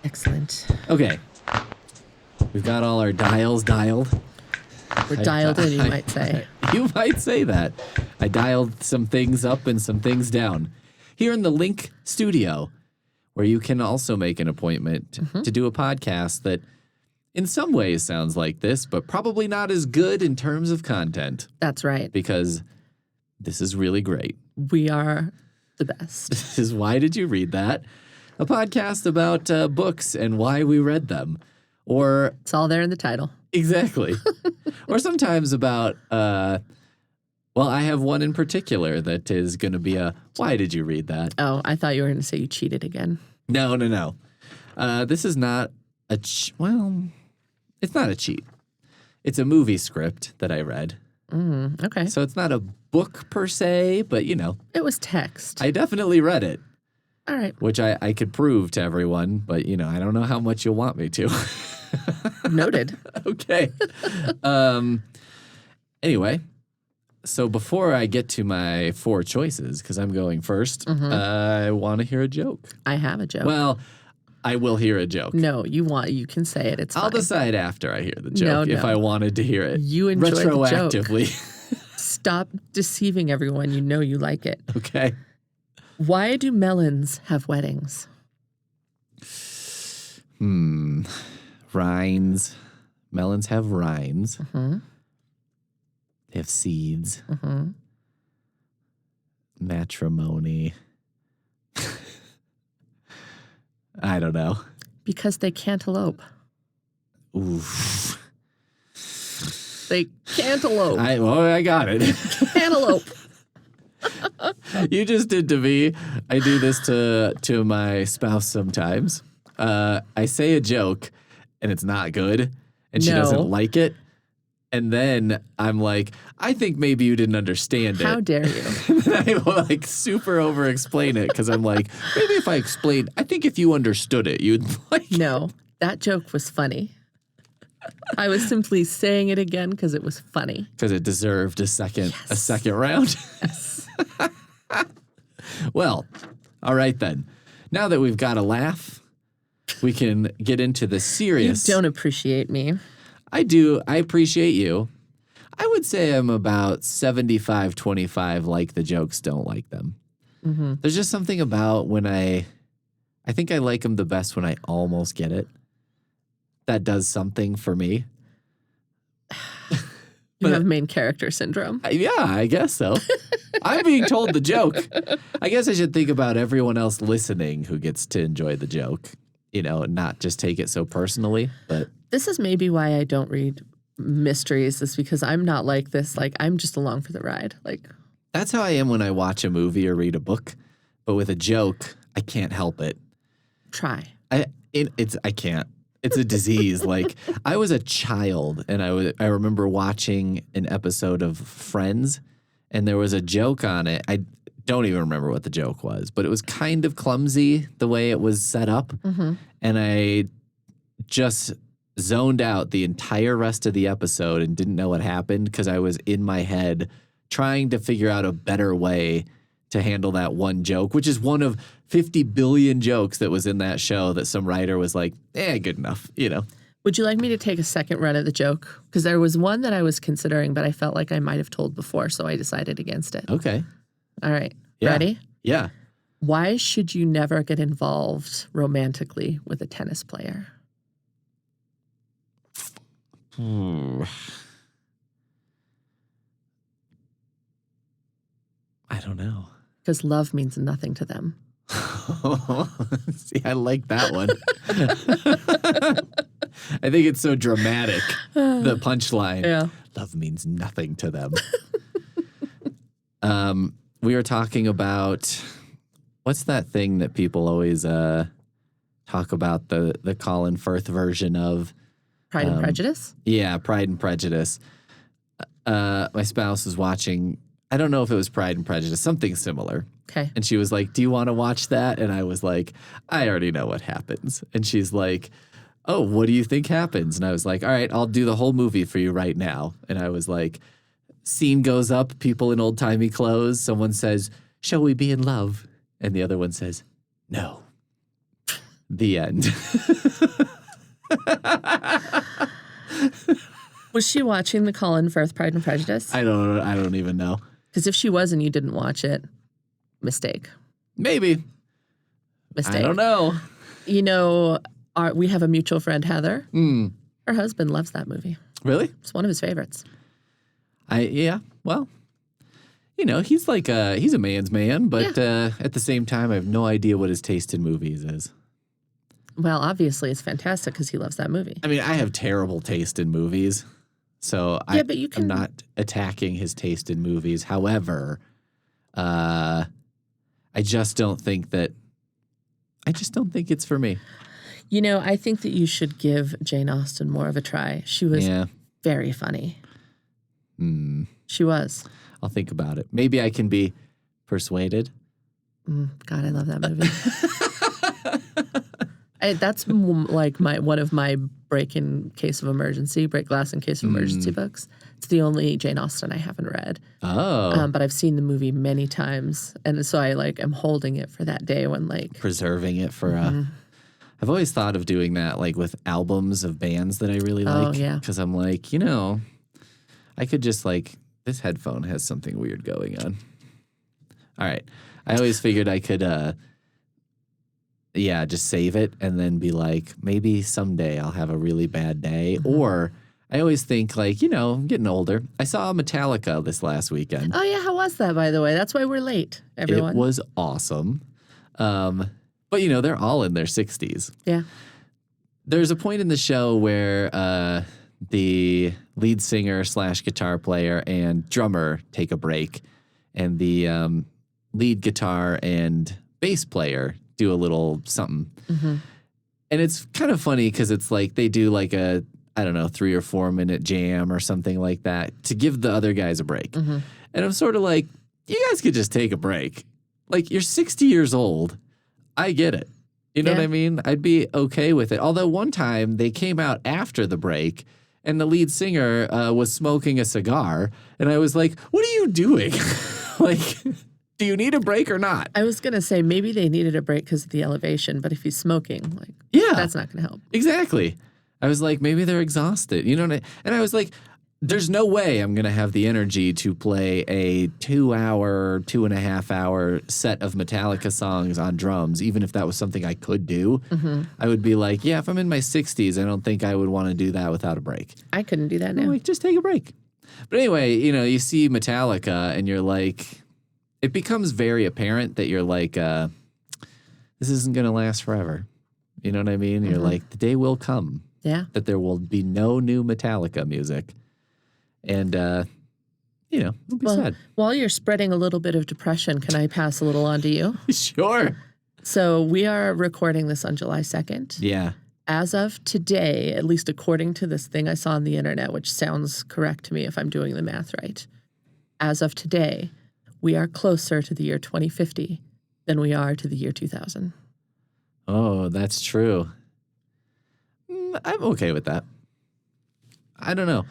Excellent. Okay. We've got all our dials dialed. We're dialed in, you might say. You might say that. I dialed some things up and some things down. Here in the Link studio, where you can also make an appointment to do a podcast that in some ways sounds like this, but probably not as good in terms of content. That's right. Because this is really great. We are the best. This is Why Did You Read That? A podcast about books and why we read them. Or It's all there in the title. exactly. Or sometimes about, well, I have one in particular that is going to be a, why did you read that? Oh, I thought you were going to say you cheated again. No. This is not well, it's not a cheat. It's a movie script that I read. Okay. So it's not a book per se, but, you know. It was text. I definitely read it. All right. Which I could prove to everyone, but, you know, I don't know how much you'll want me to. Noted. Okay. Anyway, so before I get to my 4 choices, because I'm going first, I want to hear a joke. I have a joke. Well, I will hear a joke. No, you can say it. It's I'll fine. decide after I hear the joke No. if I wanted to hear it. You enjoy the joke. Retroactively. Stop deceiving everyone. You know you like it. Okay. Why do melons have weddings? Rinds. Melons have rinds. They have seeds. Matrimony. I don't know. Because they cantaloupe. Oof. They cantaloupe. I got it. Cantaloupe. You just did to me. I do this to my spouse sometimes. I say a joke and it's not good and she doesn't like it. And then I'm like, I think maybe you didn't understand it. How dare you? And then I will like super over explain it because I'm like, maybe if I explained, I think if you understood it, you'd like No, that joke was funny. I was simply saying it again because it was funny. Because it deserved a second round. Yes. Well, all right then. Now that we've got a laugh, we can get into the serious. You don't appreciate me. I do. I appreciate you. I would say I'm about 75-25 like the jokes, don't like them. There's just something about when I think I like them the best when I almost get it. That does something for me. You have main character syndrome. Yeah, I guess so. I'm being told the joke. I guess I should think about everyone else listening who gets to enjoy the joke, you know, and not just take it so personally. But This is maybe why I don't read mysteries, is because I'm not like this. Like, I'm just along for the ride. Like, that's how I am when I watch a movie or read a book. But with a joke, I can't help it. try. I can't. It's a disease. Like, I was a child, and I remember watching an episode of Friends, and there was a joke on it. I don't even remember what the joke was, but it was kind of clumsy the way it was set up. And I just zoned out the entire rest of the episode and didn't know what happened because I was in my head trying to figure out a better way to handle that one joke, which is one of 50 billion jokes that was in that show that some writer was like, good enough, you know. Would you like me to take a second run at the joke? Because there was one that I was considering, but I felt like I might have told before, so I decided against it. Okay. All right. Yeah. Ready? Yeah. Why should you never get involved romantically with a tennis player? I don't know. Because love means nothing to them. See, I like that one. I think it's so dramatic, the punchline. Yeah. Love means nothing to them. We were talking about, what's that thing that people always talk about, the Colin Firth version of? Pride and Prejudice? Yeah, Pride and Prejudice. My spouse was watching, I don't know if it was Pride and Prejudice, something similar. Okay. And she was like, do you want to watch that? And I was like, I already know what happens. And she's like, oh, what do you think happens? And I was like, all right, I'll do the whole movie for you right now. And I was like, scene goes up, people in old-timey clothes. Someone says, shall we be in love? And the other one says, no. The end. Was she watching the Colin Firth Pride and Prejudice? I don't even know. Because if she was and you didn't watch it, mistake. Maybe. Mistake. I don't know. You know, we have a mutual friend, Heather. Mm. Her husband loves that movie. Really? It's one of his favorites. Yeah. Well, you know, he's a man's man, but at the same time, I have no idea what his taste in movies is. Well, obviously, it's fantastic because he loves that movie. I mean, I have terrible taste in movies, so I'm not attacking his taste in movies. However, I just don't think it's for me. You know, I think that you should give Jane Austen more of a try. She was very funny. She was. I'll think about it. Maybe I can be persuaded. God, I love that movie. That's like one of my break glass in case of emergency books. It's the only Jane Austen I haven't read. Oh. But I've seen the movie many times. And so I am holding it for that day when preserving it for I've always thought of doing that with albums of bands that I really like. Oh, yeah. Because I'm like, you know, I could just this headphone has something weird going on. All right. I always figured I could just save it and then be like, maybe someday I'll have a really bad day. Or I always think I'm getting older. I saw Metallica this last weekend. Oh, yeah. How was that, by the way? That's why we're late, everyone. It was awesome. But, they're all in their 60s. Yeah. There's a point in the show where the lead singer / guitar player and drummer take a break. And the lead guitar and bass player do a little something. And it's kind of funny because it's they do a, I don't know, 3 or 4 minute jam or something like that to give the other guys a break. And I'm sort of like, you guys could just take a break. You're 60 years old. I get it. You know what I mean? I'd be okay with it. Although one time they came out after the break and the lead singer was smoking a cigar. And I was like, what are you doing? Do you need a break or not? I was going to say maybe they needed a break because of the elevation. But if he's smoking, that's not going to help. Exactly. I was like, maybe they're exhausted. You know what and I was like, there's no way I'm going to have the energy to play a 2.5 hour set of Metallica songs on drums, even if that was something I could do. I would be like, if I'm in my 60s, I don't think I would want to do that without a break. I couldn't do that now. Just take a break. But anyway, you see Metallica and you're like, it becomes very apparent that you're like, this isn't going to last forever. You know what I mean? You're like, the day will come. Yeah. That there will be no new Metallica music. And, it'll be sad. While you're spreading a little bit of depression, can I pass a little on to you? Sure. So we are recording this on July 2nd. Yeah. As of today, at least according to this thing I saw on the internet, which sounds correct to me if I'm doing the math right, as of today, we are closer to the year 2050 than we are to the year 2000. Oh, that's true. I'm okay with that. I don't know.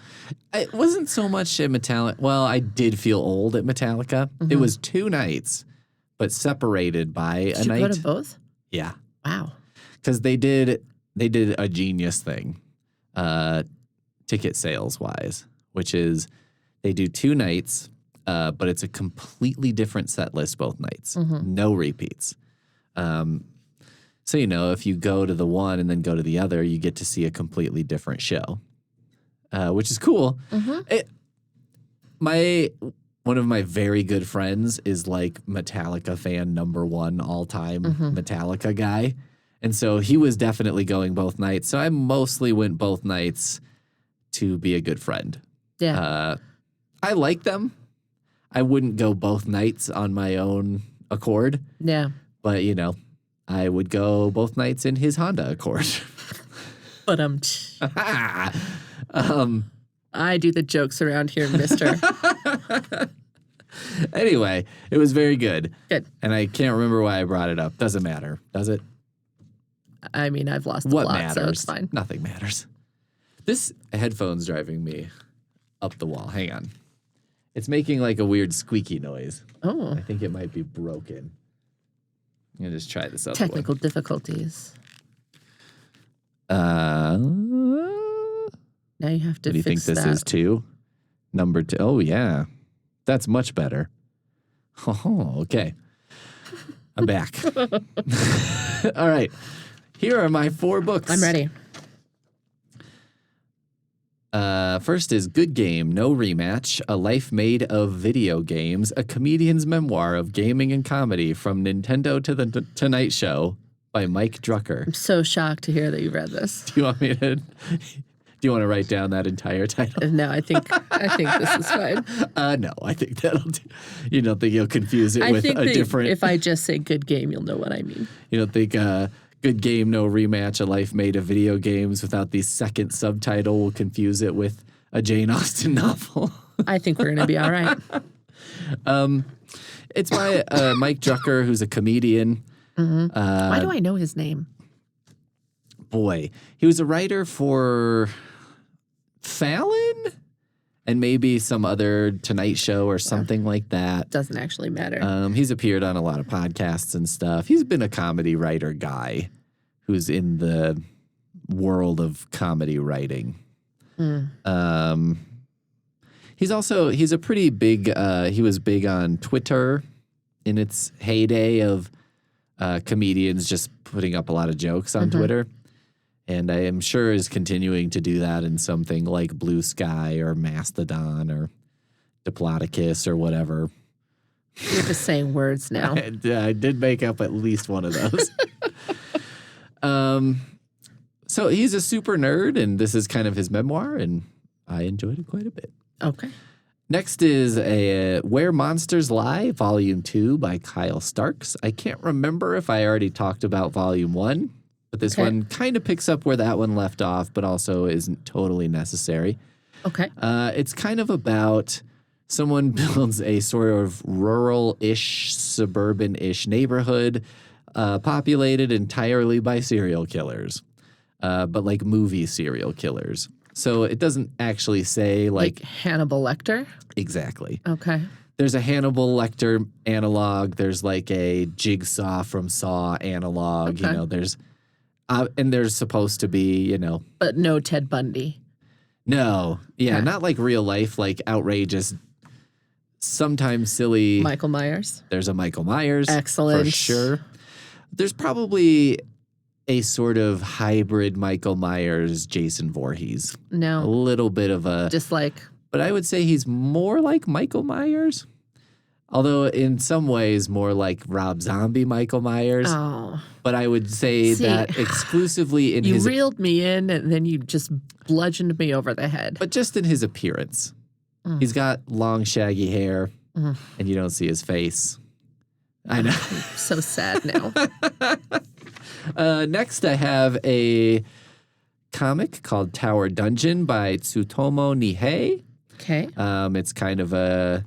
It wasn't so much at Metallica. Well, I did feel old at Metallica. It was 2 nights, but separated by a night. Did you go to both? Yeah. Wow. Because they did a genius thing, ticket sales wise, which is they do 2 nights, but it's a completely different set list both nights. No repeats. So, if you go to the one and then go to the other, you get to see a completely different show. Which is cool. One of my very good friends is Metallica fan #1 all time Metallica guy. And so he was definitely going both nights. So I mostly went both nights to be a good friend. Yeah. I like them. I wouldn't go both nights on my own accord. Yeah. But, I would go both nights in his Honda Accord. But I do the jokes around here, mister. Anyway, it was very good. Good. And I can't remember why I brought it up. Doesn't matter, does it? I mean, I've lost the plot, so it's fine. Nothing matters. This headphone's driving me up the wall. Hang on. It's making a weird squeaky noise. Oh. I think it might be broken. I'm going to just try this other Technical one. difficulties. What Now you have to do you think fix this that. is, 2? Number 2. Oh, yeah. That's much better. Oh, okay. I'm back. All right. Here are my 4 books. I'm ready. First is Good Game, No Rematch, A Life Made of Video Games, a comedian's memoir of gaming and comedy from Nintendo to the Tonight Show by Mike Drucker. I'm so shocked to hear that you read this. Do you want me to? Do you want to write down that entire title? No, I think this is fine. No, I think that'll do. You don't think you'll confuse it I with think a that different. if I just say good game, you'll know what I mean. You don't think Good Game, No Rematch, A Life Made of Video Games without the second subtitle will confuse it with a Jane Austen novel? I think we're going to be all right. It's by Mike Drucker, who's a comedian. Why do I know his name? Boy, he was a writer for Fallon and maybe some other Tonight Show or something like that. Doesn't actually matter. He's appeared on a lot of podcasts and stuff. He's been a comedy writer guy who's in the world of comedy writing. He's a pretty big, he was big on Twitter in its heyday of comedians just putting up a lot of jokes on Twitter. And I am sure is continuing to do that in something like Blue Sky or Mastodon or Diplodocus or whatever. You're just saying words now. I did make up at least one of those. So he's a super nerd, and this is kind of his memoir, and I enjoyed it quite a bit. Okay. Next is Where Monsters Lie, Volume 2 by Kyle Starks. I can't remember if I already talked about Volume 1. But this one kind of picks up where that one left off, but also isn't totally necessary. Okay. It's kind of about someone builds a sort of rural-ish, suburban-ish neighborhood populated entirely by serial killers, but like movie serial killers. So it doesn't actually say Like Hannibal Lecter? Exactly. Okay. There's a Hannibal Lecter analog. There's like a Jigsaw from Saw analog. Okay. You know, there's... and there's supposed to be, But no Ted Bundy. No. Yeah, Okay. not like real life, like outrageous, sometimes silly. Michael Myers. There's a Michael Myers. Excellent. For sure. There's probably a sort of hybrid Michael Myers, Jason Voorhees. A No. little bit of a. Just like. But I would say he's more like Michael Myers. Although in some ways more like Rob Zombie Michael Myers. Oh. But I would say that exclusively in you his... You reeled me in and then you just bludgeoned me over the head. But just in his appearance. He's got long, shaggy hair, and you don't see his face. I know. I'm so sad now. Next, I have a comic called Tower Dungeon by Tsutomu Nihei. Okay. It's kind of a...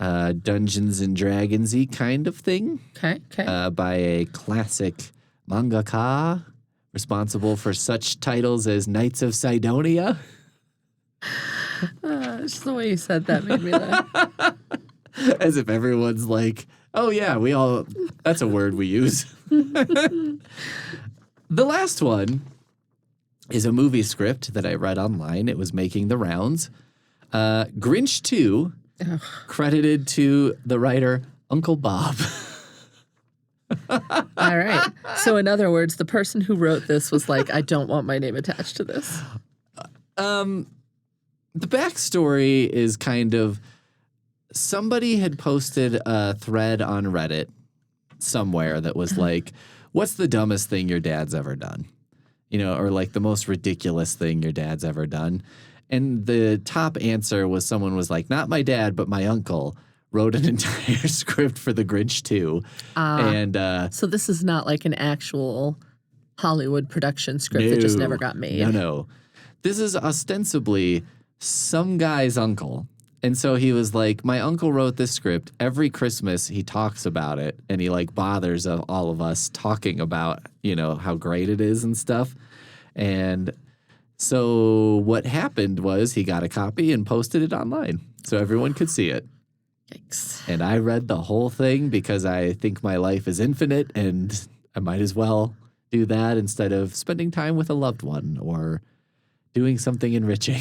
Dungeons and Dragons-y kind of thing. Okay. By a classic mangaka responsible for such titles as Knights of Sidonia. Just the way you said that made me laugh. As if everyone's like, oh yeah, that's a word we use. The last one is a movie script that I read online. It was making the rounds. Grinch 2. Credited to the writer Uncle Bob. All right. So in other words, the person who wrote this was like, I don't want my name attached to this. The backstory is kind of somebody had posted a thread on Reddit somewhere that was like, what's the dumbest thing your dad's ever done? Or like the most ridiculous thing your dad's ever done. And the top answer was someone was like, not my dad, but my uncle wrote an entire script for The Grinch 2. So this is not like an actual Hollywood production script that just never got made. No. This is ostensibly some guy's uncle. And so he was like, my uncle wrote this script. Every Christmas he talks about it. And he like bothers all of us talking about, how great it is and stuff. And... so what happened was he got a copy and posted it online so everyone could see it. Yikes. And I read the whole thing because I think my life is infinite and I might as well do that instead of spending time with a loved one or doing something enriching.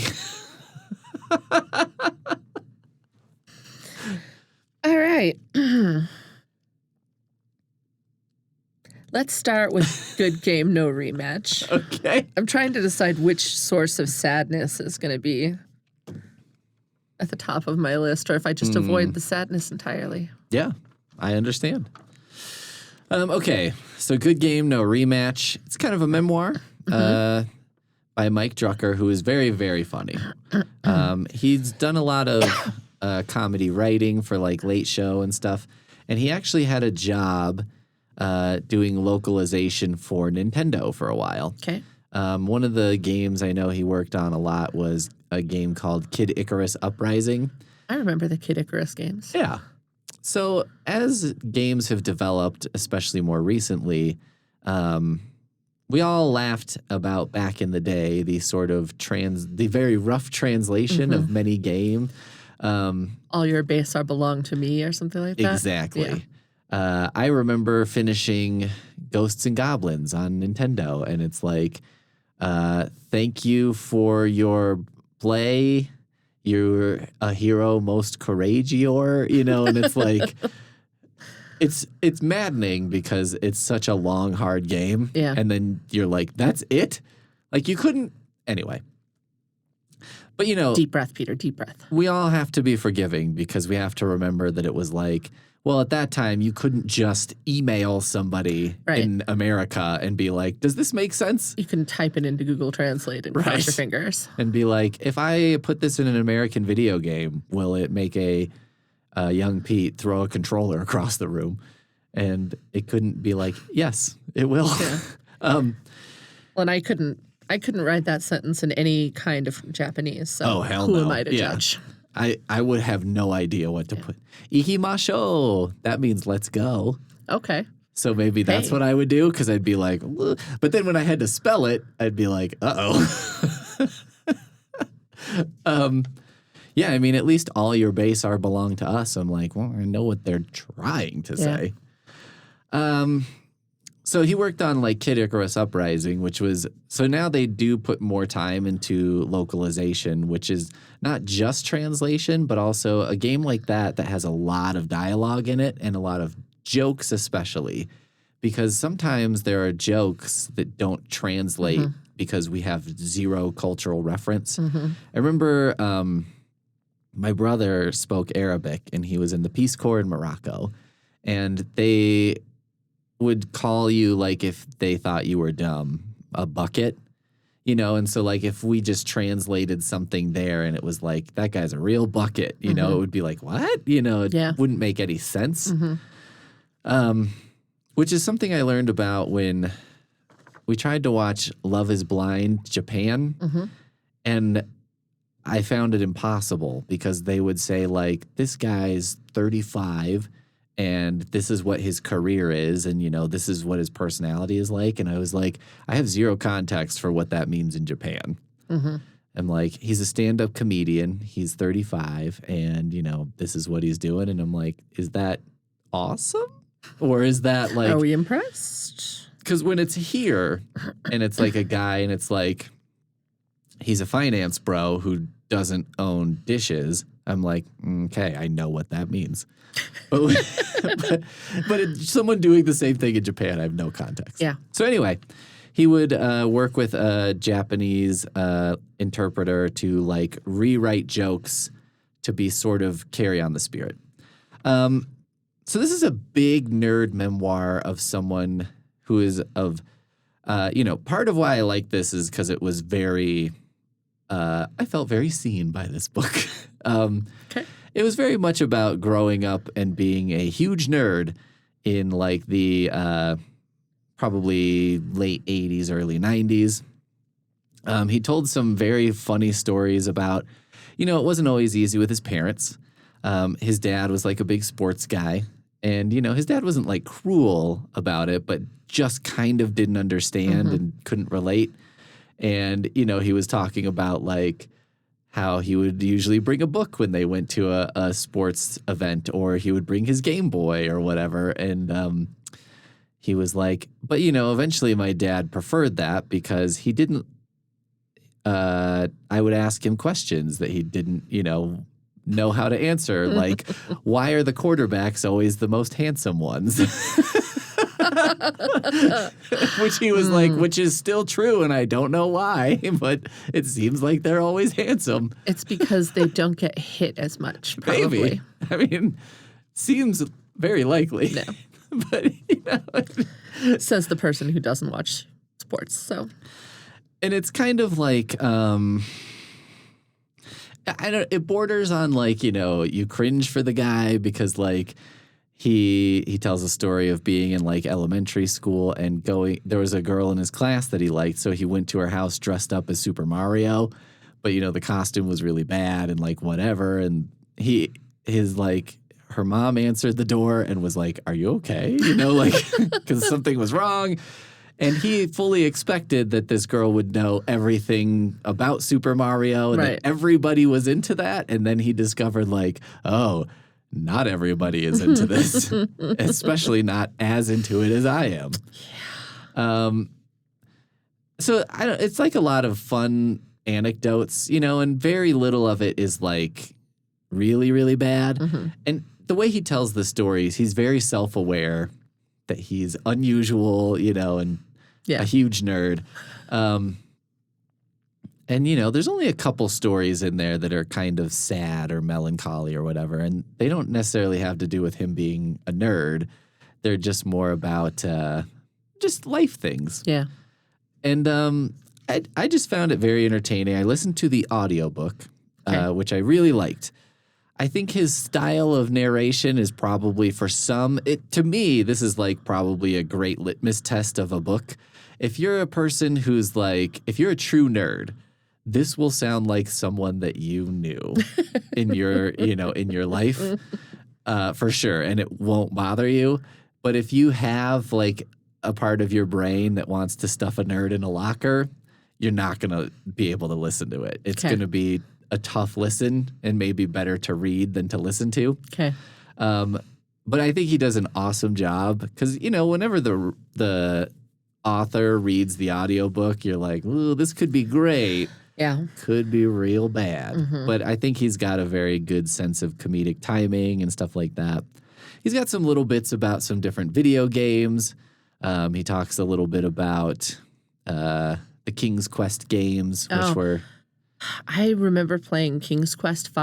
All right. Let's start with good game, no rematch. Okay. I'm trying to decide which source of sadness is going to be at the top of my list, or if I just avoid the sadness entirely. Yeah, I understand. Okay, so good game, no rematch. It's kind of a memoir by Mike Drucker, who is very, very funny. He's done a lot of comedy writing for like Late Show and stuff, and he actually had a job doing localization for Nintendo for a while. Okay. One of the games I know he worked on a lot was a game called Kid Icarus Uprising. I remember the Kid Icarus games. Yeah. So as games have developed, especially more recently, we all laughed about back in the day the sort of the very rough translation of many games. All your base are belong to me or something like that. Exactly. Yeah. I remember finishing Ghosts and Goblins on Nintendo, and it's like, thank you for your play. You're a hero most courageous, and it's like, it's maddening because it's such a long, hard game. Yeah. And then you're like, that's it? Like you couldn't, anyway. But Deep breath, Peter, deep breath. we all have to be forgiving because we have to remember that it was like, well, at that time, you couldn't just email somebody in America and be like, does this make sense? You can type it into Google Translate and cross your fingers. And be like, if I put this in an American video game, will it make a young Pete throw a controller across the room? And it couldn't be like, yes, it will. Yeah. Well, and I couldn't write that sentence in any kind of Japanese. So who am I to judge? I would have no idea what to put. Ikimasho. That means let's go. Okay. So maybe that's what I would do because I'd be like, ugh. But then when I had to spell it, I'd be like, uh-oh. Yeah, I mean, at least all your base are belong to us. I'm like, well, I know what they're trying to say. So he worked on like Kid Icarus Uprising, which was, so now they do put more time into localization, which is not just translation, but also a game like that has a lot of dialogue in it and a lot of jokes especially, because sometimes there are jokes that don't translate because we have zero cultural reference. I remember my brother spoke Arabic and he was in the Peace Corps in Morocco, and they would call you, like, if they thought you were dumb, a bucket, and so like if we just translated something there and it was like, that guy's a real bucket, it would be like, what? It wouldn't make any sense. Which is something I learned about when we tried to watch Love is Blind Japan, and I found it impossible because they would say like, this guy's 35 and this is what his career is, and, this is what his personality is like. And I was like, I have zero context for what that means in Japan. I'm like, he's a stand-up comedian. He's 35, and, this is what he's doing. And I'm like, is that awesome? Or is that like... Are we impressed? Because when it's here, and it's like a guy, and it's like, he's a finance bro who doesn't own dishes, I'm like, okay, I know what that means. But someone doing the same thing in Japan, I have no context. Yeah. So anyway, he would work with a Japanese interpreter to like rewrite jokes to be sort of carry on the spirit. So this is a big nerd memoir of someone who is of, part of why I like this is because it was very, I felt very seen by this book. Okay. It was very much about growing up and being a huge nerd in like the probably late 80s, early 90s. He told some very funny stories about, it wasn't always easy with his parents. His dad was like a big sports guy, and, his dad wasn't like cruel about it, but just kind of didn't understand and couldn't relate. And, he was talking about like how he would usually bring a book when they went to a sports event, or he would bring his Game Boy or whatever. And he was like, but, you know, eventually my dad preferred that because he didn't, I would ask him questions that he didn't, you know how to answer. Like, why are the quarterbacks always the most handsome ones? Which he was like, which is still true, and I don't know why, but it seems like they're always handsome. It's because they don't get hit as much, probably. Maybe. I mean, seems very likely. No. But, you know. Says the person who doesn't watch sports, so. And it's kind of like, it borders on like, you know, you cringe for the guy because like he tells a story of being in like elementary school and there was a girl in his class that he liked. So he went to her house dressed up as Super Mario, but you know, the costume was really bad and like whatever. And her mom answered the door and was like, "Are you okay?" You know, like, because something was wrong. And he fully expected that this girl would know everything about Super Mario and that everybody was into that. And then he discovered like, oh, not everybody is into this, especially not as into it as I am. Yeah. So it's like a lot of fun anecdotes, you know, and very little of it is like really, really bad. Mm-hmm. And the way he tells the stories, he's very self-aware that he's unusual, you know, and a huge nerd. And, you know, there's only a couple stories in there that are kind of sad or melancholy or whatever, and they don't necessarily have to do with him being a nerd. They're just more about just life things. Yeah. And I just found it very entertaining. I listened to the audiobook, which I really liked. I think his style of narration is probably for some, to me, this is like probably a great litmus test of a book. If you're a person who's like, if you're a true nerd, this will sound like someone that you knew in your, you know, in your life, for sure. And it won't bother you. But if you have like a part of your brain that wants to stuff a nerd in a locker, you're not going to be able to listen to it. It's going to be a tough listen and maybe better to read than to listen to. Okay. But I think he does an awesome job because, you know, whenever the author reads the audiobook, you're like, ooh, this could be great. Yeah. Could be real bad. Mm-hmm. But I think he's got a very good sense of comedic timing and stuff like that. He's got some little bits about some different video games. He talks a little bit about the King's Quest games, which were... I remember playing King's Quest V,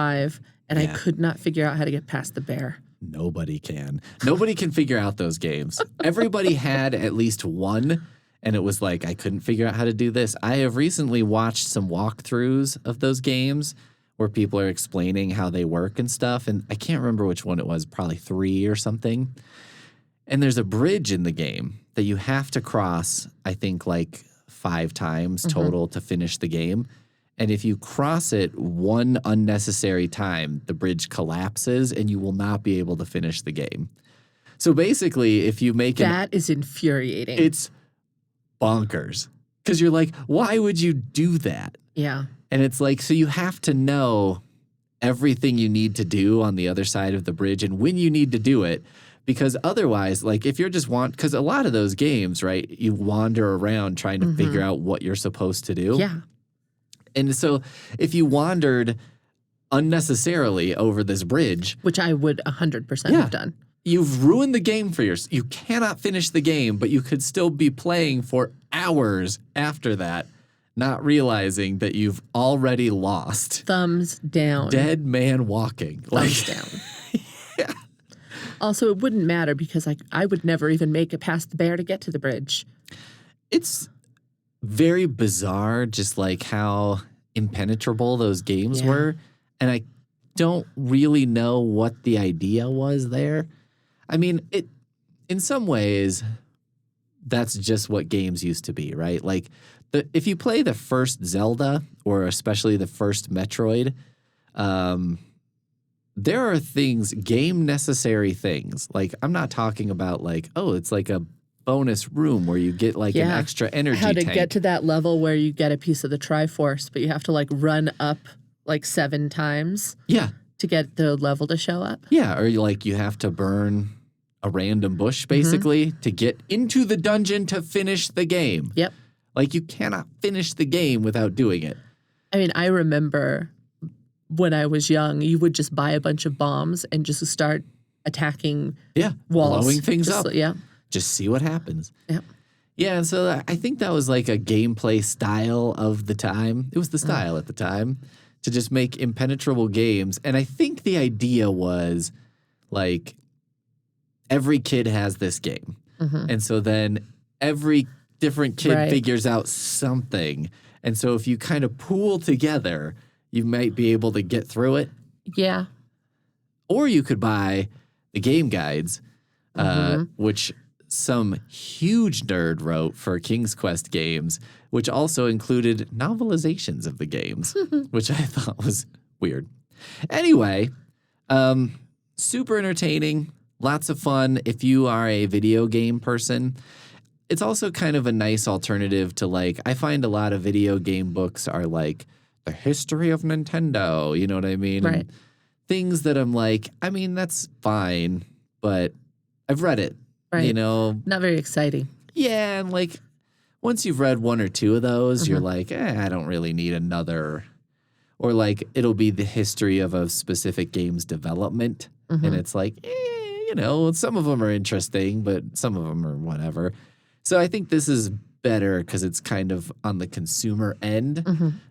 and I could not figure out how to get past the bear. Nobody can. Nobody can figure out those games. Everybody had at least one, and it was like, I couldn't figure out how to do this. I have recently watched some walkthroughs of those games where people are explaining how they work and stuff, and I can't remember which one it was, probably 3 or something. And there's a bridge in the game that you have to cross, I think, like 5 times total to finish the game. And if you cross it one unnecessary time, the bridge collapses and you will not be able to finish the game. So basically, if you make that is infuriating. It's bonkers. Because you're like, why would you do that? Yeah. And it's like, so you have to know everything you need to do on the other side of the bridge and when you need to do it. Because otherwise, like if you're just because a lot of those games, right, you wander around trying to figure out what you're supposed to do. Yeah. And so if you wandered unnecessarily over this bridge. Which I would 100% have done. You've ruined the game for yourself. You cannot finish the game, but you could still be playing for hours after that, not realizing that you've already lost. Thumbs down. Dead man walking. Thumbs down. Yeah. Also, it wouldn't matter because I would never even make it past the bear to get to the bridge. It's very bizarre, just like how impenetrable those games were. And I don't really know what the idea was there. I mean, in some ways, that's just what games used to be, right? Like, if you play the first Zelda, or especially the first Metroid, there are things, game-necessary things. Like, I'm not talking about, like, oh, it's like a bonus room where you get like an extra energy tank. How to get to that level where you get a piece of the Triforce, but you have to like run up like 7 times to get the level to show up. Yeah, or like you have to burn a random bush, basically, to get into the dungeon to finish the game. Yep. Like, you cannot finish the game without doing it. I mean, I remember when I was young, you would just buy a bunch of bombs and just start attacking walls. Blowing things up. Yeah. Just see what happens. Yep. Yeah, and so I think that was like a gameplay style of the time. It was the style at the time to just make impenetrable games. And I think the idea was like every kid has this game. And so then every different kid figures out something. And so if you kind of pool together, you might be able to get through it. Yeah. Or you could buy the game guides, which some huge nerd wrote for King's Quest games, which also included novelizations of the games, which I thought was weird. Anyway, super entertaining, lots of fun if you are a video game person. It's also kind of a nice alternative to, like, I find a lot of video game books are like the history of Nintendo, you know what I mean? Right. And things that I'm like, I mean, that's fine, but I've read it. Right. You know? Not very exciting. Yeah, and like once you've read one or two of those, you're like, I don't really need another. Or like it'll be the history of a specific game's development. And it's like, you know, some of them are interesting, but some of them are whatever. So I think this is better because it's kind of on the consumer end,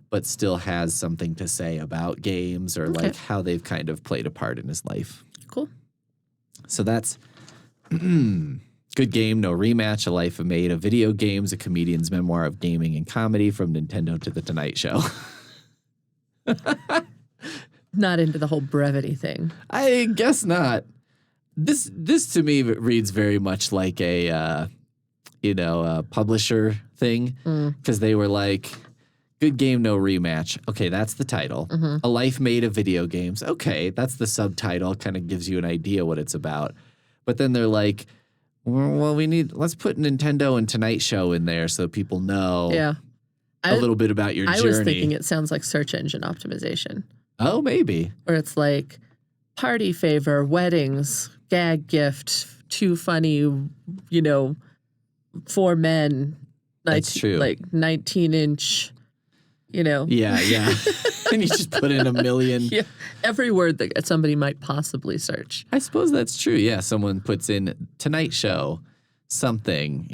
but still has something to say about games or like how they've kind of played a part in his life. Cool. So that's Good Game, No Rematch, A Life Made of Video Games, a comedian's memoir of gaming and comedy from Nintendo to The Tonight Show. Not into the whole brevity thing. I guess not. This to me reads very much like a publisher thing because they were like, Good Game, No Rematch. Okay, that's the title. A Life Made of Video Games. Okay, that's the subtitle. Kind of gives you an idea what it's about. But then they're like, well, let's put Nintendo and Tonight Show in there so people know a little bit about your journey. I was thinking it sounds like search engine optimization. Oh, maybe. Where it's like party favor, weddings, gag gift, too funny, 4 men. That's true. Like 19-inch, Yeah. And you just put in a million. Yeah, every word that somebody might possibly search. I suppose that's true. Yeah, someone puts in Tonight Show, something,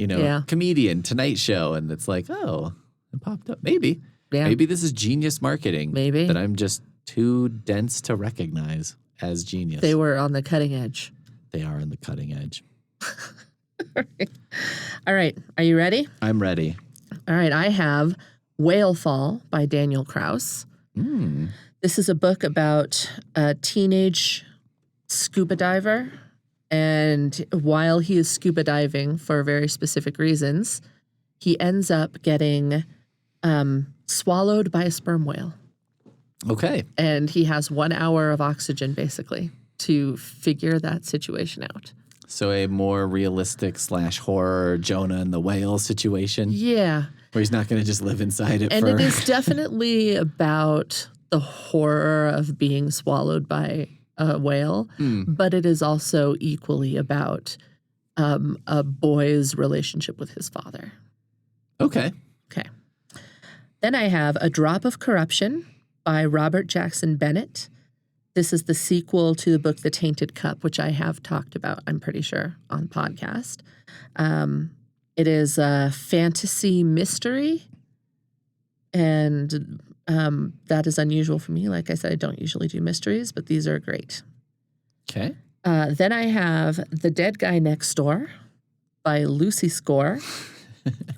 comedian, Tonight Show, and it's like, oh, it popped up. Maybe. Yeah. Maybe this is genius marketing. Maybe. That I'm just too dense to recognize as genius. They were on the cutting edge. They are on the cutting edge. All right. Are you ready? I'm ready. All right. I have Whale Fall by Daniel Kraus. This is a book about a teenage scuba diver. And while he is scuba diving for very specific reasons, he ends up getting swallowed by a sperm whale. Okay. And he has 1 hour of oxygen, basically, to figure that situation out. So a more realistic / horror Jonah and the whale situation? Yeah. Where he's not going to just live inside it and it is definitely about the horror of being swallowed by a whale, but it is also equally about a boy's relationship with his father. Okay. Then I have A Drop of Corruption by Robert Jackson Bennett. This is the sequel to the book The Tainted Cup, which I have talked about, I'm pretty sure, on podcast. It is a fantasy mystery, and that is unusual for me. Like I said, I don't usually do mysteries, but these are great. Okay. Then I have The Dead Guy Next Door by Lucy Score,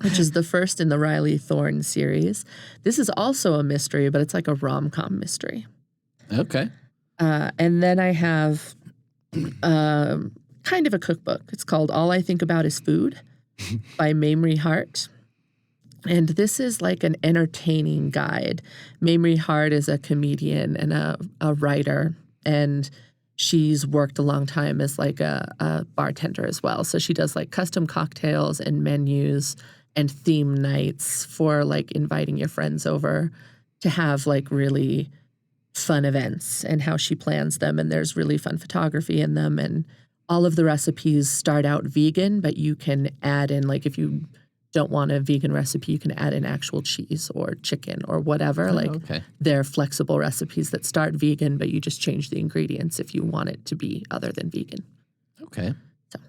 which is the first in the Riley Thorne series. This is also a mystery, but it's like a rom-com mystery. Okay. And then I have kind of a cookbook. It's called All I Think About Is Food by Mamrie Hart. And this is like an entertaining guide. Mamrie Hart is a comedian and a writer, and she's worked a long time as like a bartender as well. So she does like custom cocktails and menus and theme nights for like inviting your friends over to have like really fun events, and how she plans them. And there's really fun photography in them and all of the recipes start out vegan, but you can add in, like, if you don't want a vegan recipe, you can add in actual cheese or chicken or whatever. Okay. They're flexible recipes that start vegan, but you just change the ingredients if you want it to be other than vegan. Okay. So.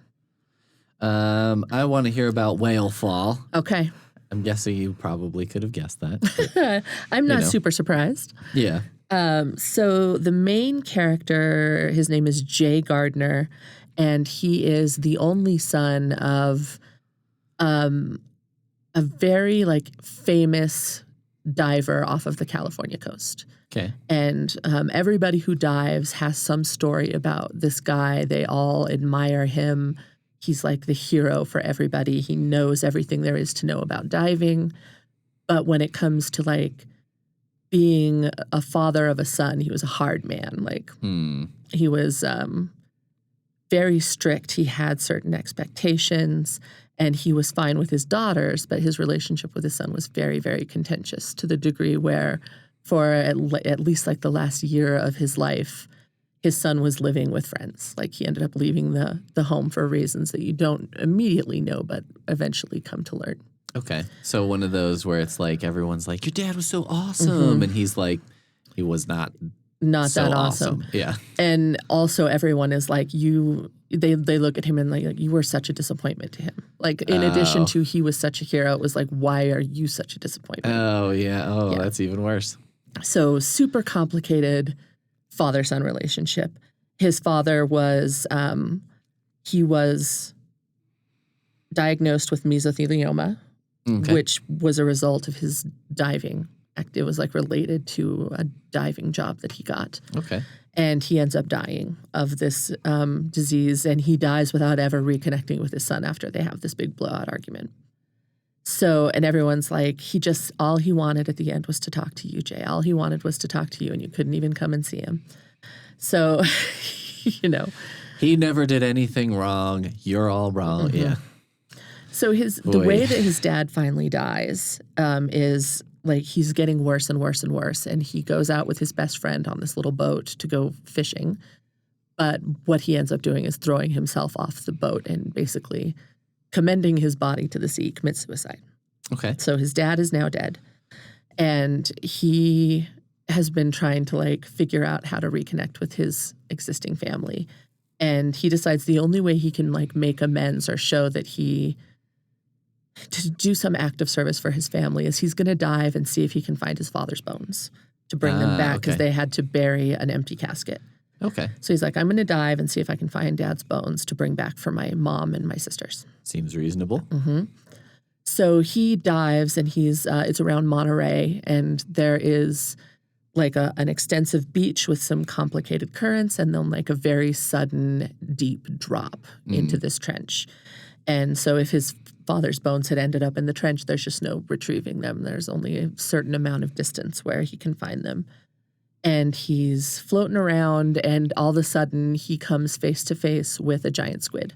I want to hear about whale fall. Okay. I'm guessing you probably could have guessed that. I'm not super surprised. Yeah. So the main character, his name is Jay Gardner, and he is the only son of a very famous diver off of the California coast. Okay. And everybody who dives has some story about this guy. They all admire him. He's like the hero for everybody. He knows everything there is to know about diving. But when it comes to being a father of a son, he was a hard man. He was very strict. He had certain expectations, and he was fine with his daughters, but his relationship with his son was very, very contentious, to the degree where for at least the last year of his life, his son was living with friends. He ended up leaving the home for reasons that you don't immediately know, but eventually come to learn. Okay. So one of those where it's everyone's like, your dad was so awesome. And he's like, he was not so that awesome. Yeah. And also everyone is they look at him and you were such a disappointment to him. In addition to he was such a hero, it was why are you such a disappointment? Oh, yeah. Oh, yeah. That's even worse. So super complicated father-son relationship. His father was, he was diagnosed with mesothelioma, which was a result of his diving. It was related to a diving job that he got. Okay. And he ends up dying of this disease, and he dies without ever reconnecting with his son after they have this big blowout argument. So, and everyone's all he wanted at the end was to talk to you, Jay. All he wanted was to talk to you, and you couldn't even come and see him. So, He never did anything wrong. You're all wrong. Mm-hmm. Yeah. So the way that his dad finally dies is he's getting worse and worse and worse, and he goes out with his best friend on this little boat to go fishing. But what he ends up doing is throwing himself off the boat and basically commending his body to the sea, commits suicide. Okay. So his dad is now dead, and he has been trying to figure out how to reconnect with his existing family. And he decides the only way he can make amends or show that to do some act of service for his family is he's going to dive and see if he can find his father's bones to bring them back, because they had to bury an empty casket. Okay. So he's I'm going to dive and see if I can find Dad's bones to bring back for my mom and my sisters. Seems reasonable. Mm-hmm. So he dives, and it's around Monterey, and there is an extensive beach with some complicated currents, and then a very sudden deep drop into this trench. And so if his father's bones had ended up in the trench, there's just no retrieving them. There's only a certain amount of distance where he can find them. And he's floating around, and all of a sudden he comes face to face with a giant squid.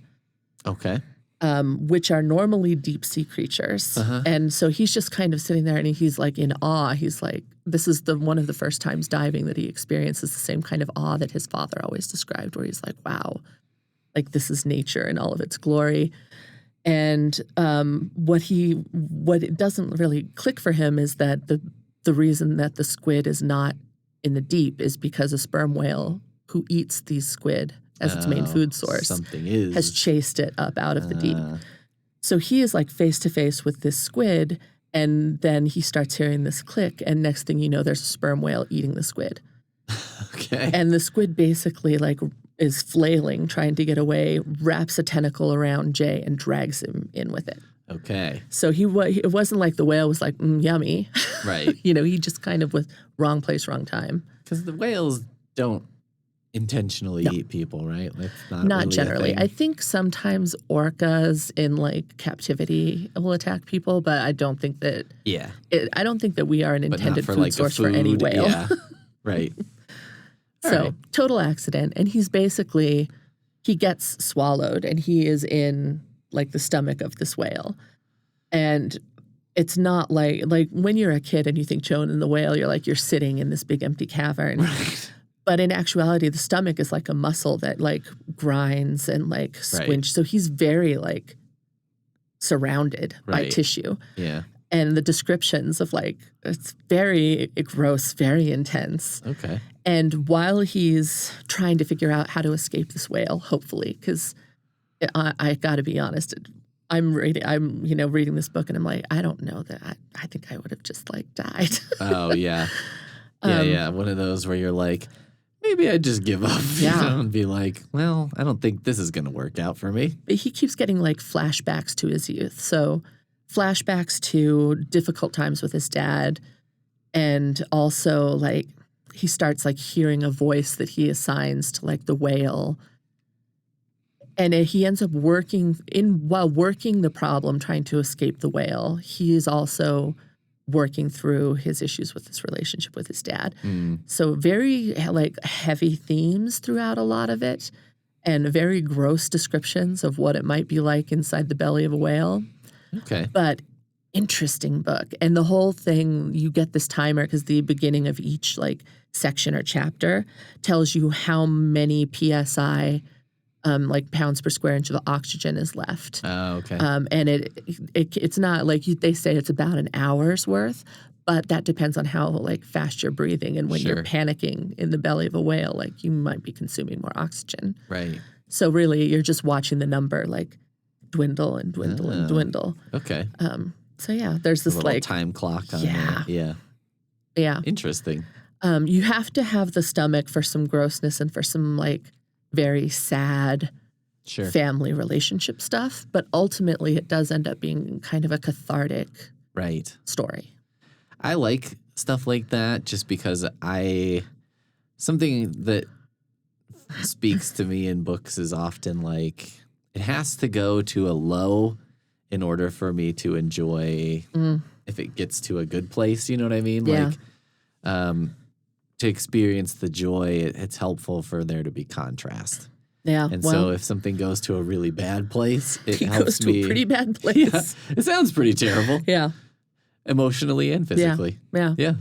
Okay. Which are normally deep sea creatures. Uh-huh. And so he's just kind of sitting there, and he's in awe. He's this is one of the first times diving that he experiences the same kind of awe that his father always described, where he's wow, this is nature in all of its glory. And what it doesn't really click for him is that the reason that the squid is not in the deep is because a sperm whale who eats these squid as its main food source has chased it up out of the deep. So he is face to face with this squid, and then he starts hearing this click, and next thing you know, there's a sperm whale eating the squid. Okay. And the squid basically is flailing, trying to get away, wraps a tentacle around Jay and drags him in with it. Okay. So it wasn't the whale was yummy. Right. He just kind of was wrong place, wrong time. Because the whales don't intentionally eat people, right? That's not really generally. a thing. I think sometimes orcas in captivity will attack people, but I don't think that. Yeah. I don't think that we are an But intended not for food source for any whale. Yeah. Right. So total accident, and he gets swallowed, and he is in the stomach of this whale, and it's not like when you're a kid and you think Joan and the whale, you're you're sitting in this big empty cavern. Right. But in actuality, the stomach is like a muscle that like grinds and like squinch. So he's very like surrounded by tissue. Yeah. And the descriptions of like, it's very gross, very intense. Okay. And while he's trying to figure out how to escape this whale, hopefully, because I got to be honest, I'm reading this book and I'm like, I don't know that I think I would have just like died. Oh yeah. Yeah. One of those where you're like, maybe I'd just give up, and be like, well, I don't think this is going to work out for me. But he keeps getting like flashbacks to his youth. So flashbacks to difficult times with his dad. And also like he starts like hearing a voice that he assigns to like the whale. And he ends up while working the problem, trying to escape the whale, he is also working through his issues with his relationship with his dad. So very like heavy themes throughout a lot of it and very gross descriptions of what it might be like inside the belly of a whale. Okay. But interesting book. And the whole thing, you get this timer because the beginning of each like section or chapter tells you how many PSI like pounds per square inch of oxygen is left. Oh, okay. And it's not like they say it's about an hour's worth, but that depends on how like fast you're breathing. And when you're panicking in the belly of a whale, like you might be consuming more oxygen. Right. So really, you're just watching the number like dwindle and dwindle and dwindle. Okay. So yeah, there's this like time clock on that. Yeah. Yeah. Interesting. You have to have the stomach for some grossness and for some like very sad family relationship stuff, but ultimately it does end up being kind of a cathartic story. I like stuff like that just because something that speaks to me in books is often like it has to go to a low in order for me to enjoy if it gets to a good place, you know what I mean? Yeah. Like to experience the joy, it's helpful for there to be contrast. Yeah. And so if something goes to a really bad place, it helps goes me. To a pretty bad place. Yeah, it sounds pretty terrible. Yeah. Emotionally and physically. Yeah. Yeah.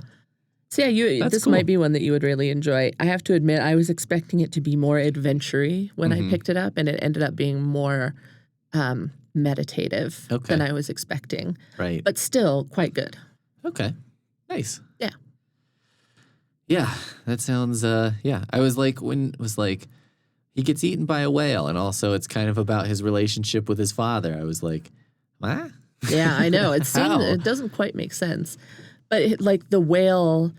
So yeah, this might be one that you would really enjoy. I have to admit, I was expecting it to be more adventure-y when I picked it up, and it ended up being more meditative than I was expecting. Right. But still quite good. Okay. Nice. Yeah. Yeah, that sounds, I was like, when it was like, he gets eaten by a whale, and also it's kind of about his relationship with his father. I was like, what? Yeah, I know. It doesn't quite make sense. But like the whale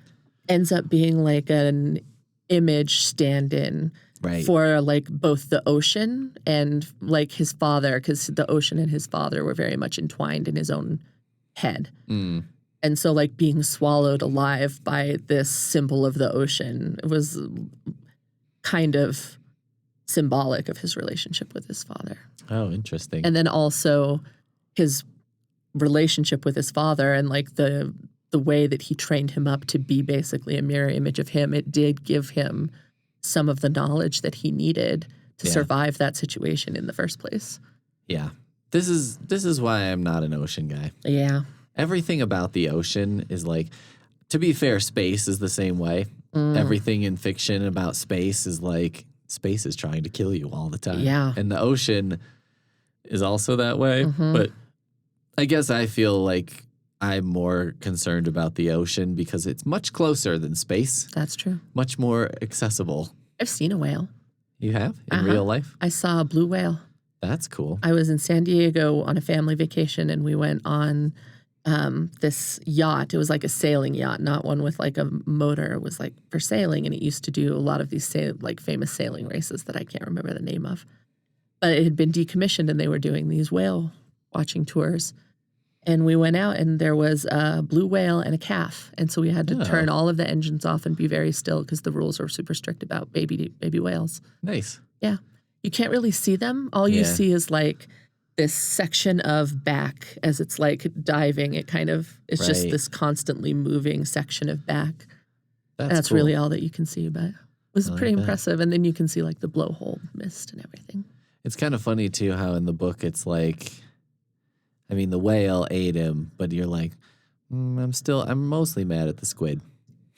ends up being like an image stand-in for like both the ocean and like his father, because the ocean and his father were very much entwined in his own head. And so like being swallowed alive by this symbol of the ocean was kind of symbolic of his relationship with his father. Oh, interesting. And then also his relationship with his father and like the way that he trained him up to be basically a mirror image of him. It did give him some of the knowledge that he needed to survive that situation in the first place. Yeah. This is why I'm not an ocean guy. Yeah. Everything about the ocean is like, to be fair, space is the same way. Everything in fiction about space is like, space is trying to kill you all the time. Yeah. And the ocean is also that way. But I guess I feel like I'm more concerned about the ocean because it's much closer than space. That's true. Much more accessible. I've seen a whale. You have? In real life? I saw a blue whale. That's cool. I was in San Diego on a family vacation, and we went on this yacht. It was like a sailing yacht, not one with like a motor. It was like for sailing, and it used to do a lot of these like famous sailing races that I can't remember the name of. But it had been decommissioned, and they were doing these whale watching tours. And we went out, and there was a blue whale and a calf. And so we had to turn all of the engines off and be very still because the rules are super strict about baby whales. Nice. Yeah. You can't really see them. All you see is like this section of back as it's like diving. It kind of, it's just this constantly moving section of back. That's cool. Really all that you can see. But it was pretty impressive. And then you can see like the blowhole mist and everything. It's kind of funny too how in the book it's like, the whale ate him, but you're like, I'm mostly mad at the squid.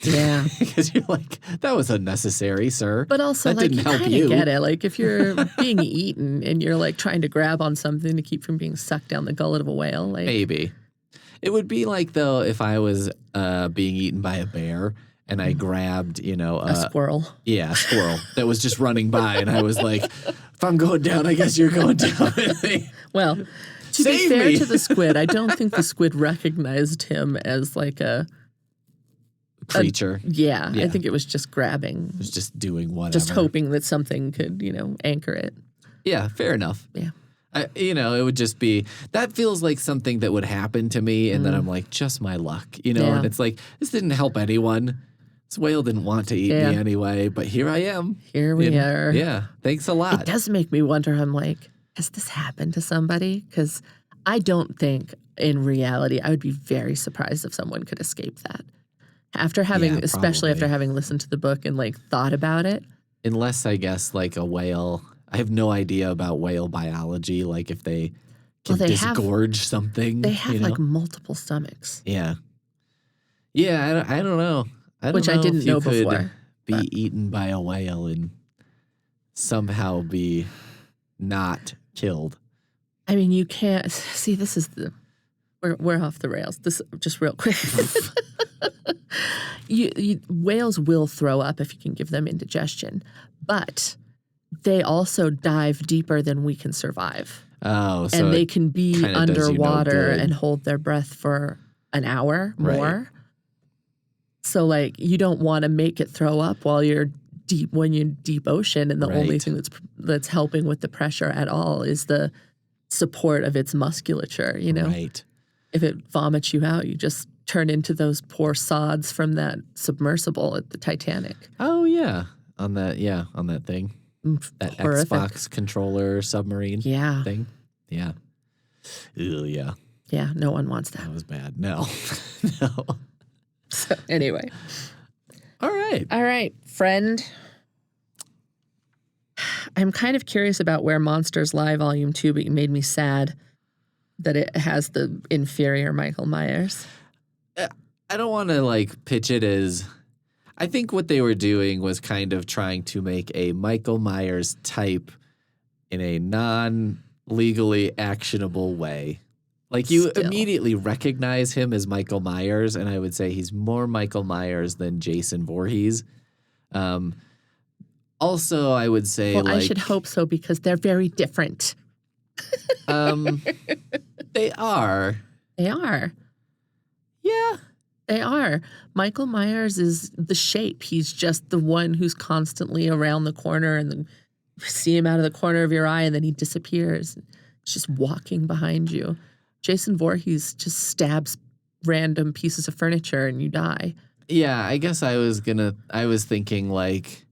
Yeah. Because you're like, that was unnecessary, sir. But also, that like, didn't you help kind you. of get it. Like, if you're being eaten and you're, like, trying to grab on something to keep from being sucked down the gullet of a whale. Like, Maybe. It would be like, though, if I was being eaten by a bear and I grabbed, a squirrel. Yeah, a squirrel that was just running by. And I was like, if I'm going down, I guess you're going down with me. Well, to Save be fair me. to the squid, I don't think the squid recognized him as, like, a Creature. Yeah, Yeah. I think it was just grabbing. It was just doing whatever. Just hoping that something could, anchor it. Yeah, fair enough. Yeah. It would just be, that feels like something that would happen to me. And then I'm like, just my luck, Yeah. And it's like, this didn't help anyone. This whale didn't want to eat me anyway, but here I am. Here we are. Yeah. Thanks a lot. It does make me wonder, I'm like, has this happened to somebody? Because I don't think in reality, I would be very surprised if someone could escape that. Especially after having listened to the book and like thought about it. Unless I guess like a whale, I have no idea about whale biology. Like if they can disgorge something. They have like multiple stomachs. Yeah. Yeah, I don't know. I didn't know could before. Be eaten by a whale and somehow be not killed. I mean, you can't see. This is we're off the rails. This just real quick. Whales will throw up if you can give them indigestion, but they also dive deeper than we can survive. Oh, so and they can be underwater and and hold their breath for an hour more. Right. So, like, you don't want to make it throw up when you're deep ocean, and the only thing that's helping with the pressure at all is the support of its musculature. Right. If it vomits you out, you just turn into those poor sods from that submersible at the Titanic. Oh yeah, on that thing, that Horrific. Xbox controller submarine. Thing. Yeah. Ew, yeah. Yeah. No one wants that. That was bad. No. No. So anyway. All right, friend. I'm kind of curious about where Monsters Lie Volume 2, but you made me sad that it has the inferior Michael Myers. I don't want to like pitch it as, I think what they were doing was kind of trying to make a Michael Myers type in a non-legally actionable way. Like you immediately recognize him as Michael Myers, and I would say he's more Michael Myers than Jason Voorhees. Also, I would say I should hope so because they're very different. They are. They are. Yeah. They are. Michael Myers is the shape. He's just the one who's constantly around the corner and then see him out of the corner of your eye and then he disappears. He's just walking behind you. Jason Voorhees just stabs random pieces of furniture and you die. Yeah, I guess I was thinking like,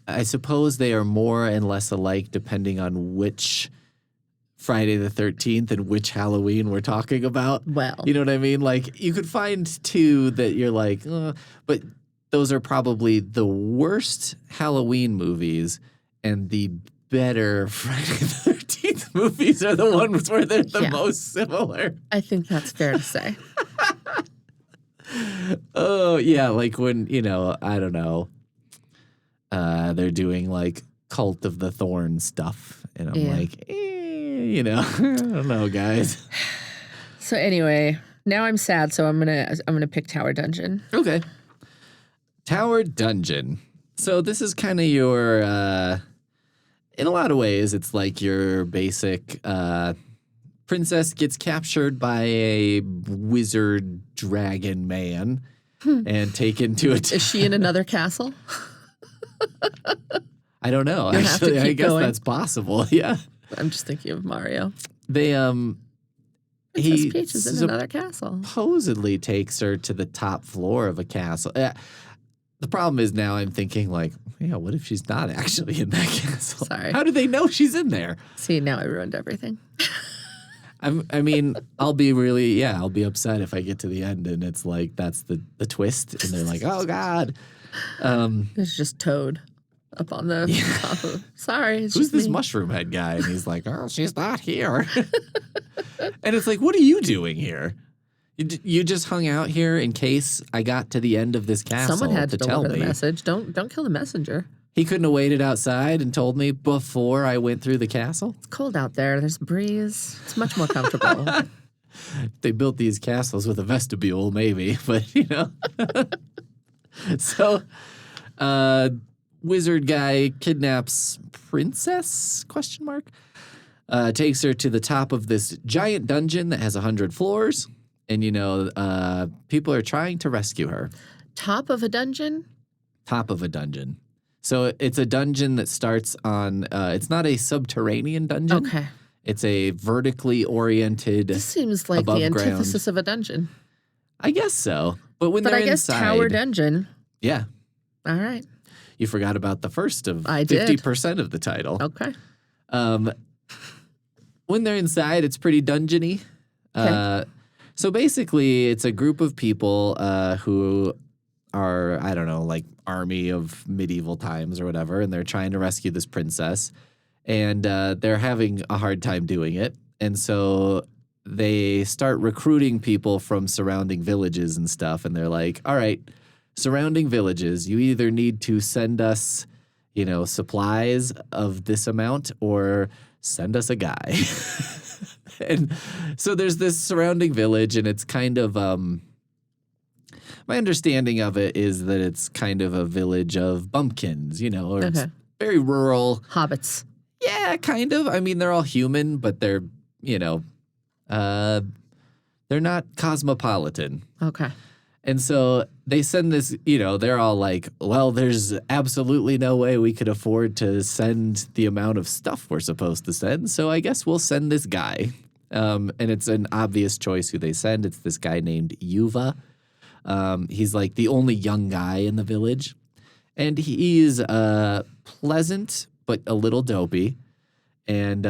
I suppose they are more and less alike depending on which Friday the 13th and which Halloween we're talking about. Well, you know what I mean? Like you could find two that you're like, but those are probably the worst Halloween movies and the better Friday the 13th movies are the ones where they're the most similar. I think that's fair to say. Oh, yeah. Like when, I don't know, they're doing like Cult of the Thorn stuff. And I'm like, I don't know, guys. So anyway, now I'm sad, so I'm gonna pick Tower Dungeon. Okay. Tower Dungeon. So this is kind of your, in a lot of ways, it's like your basic princess gets captured by a wizard dragon man and taken to a Is she in another castle? I don't know. You'll have to Actually, I keep guess going. that's possible. Yeah. I'm just thinking of Mario. They Princess Peach is in another castle. Supposedly takes her to the top floor of a castle. The problem is now I'm thinking like, what if she's not actually in that castle? Sorry. How do they know she's in there? See, now I ruined everything. I mean, I'll be upset if I get to the end and it's like, that's the twist. And they're like, oh God. It's just Toad up on the top of, sorry. It's Who's just this me. mushroom head guy? And he's like, oh, she's not here. And it's like, what are you doing here? You just hung out here in case I got to the end of this castle Someone had to tell deliver me. the message. Don't kill the messenger. He couldn't have waited outside and told me before I went through the castle. It's cold out there. There's a breeze. It's much more comfortable. They built these castles with a vestibule, maybe, but So, wizard guy kidnaps princess? ? Takes her to the top of this giant dungeon that has 100 floors, and people are trying to rescue her. Top of a dungeon? Top of a dungeon. So it's a dungeon that starts on. It's not a subterranean dungeon. Okay. It's a vertically oriented. This seems like the antithesis of a dungeon. I guess so. But when they're I guess inside, tower dungeon. Yeah. All right. You forgot about the first of I did. 50% of the title. Okay. When they're inside, it's pretty dungeony. Okay. So basically, it's a group of people who are, I don't know, like army of medieval times or whatever, and they're trying to rescue this princess. And they're having a hard time doing it. And so they start recruiting people from surrounding villages and stuff. And they're like, all right, surrounding villages, you either need to send us, supplies of this amount or send us a guy. And so there's this surrounding village, and it's kind of, my understanding of it is that it's kind of a village of bumpkins, or it's very rural. Hobbits. Yeah, kind of. I mean, they're all human, but they're not cosmopolitan. Okay. And so they send this, they're all like, well, there's absolutely no way we could afford to send the amount of stuff we're supposed to send. So I guess we'll send this guy. And it's an obvious choice who they send. It's this guy named Yuva. He's like the only young guy in the village. And he's pleasant, but a little dopey. And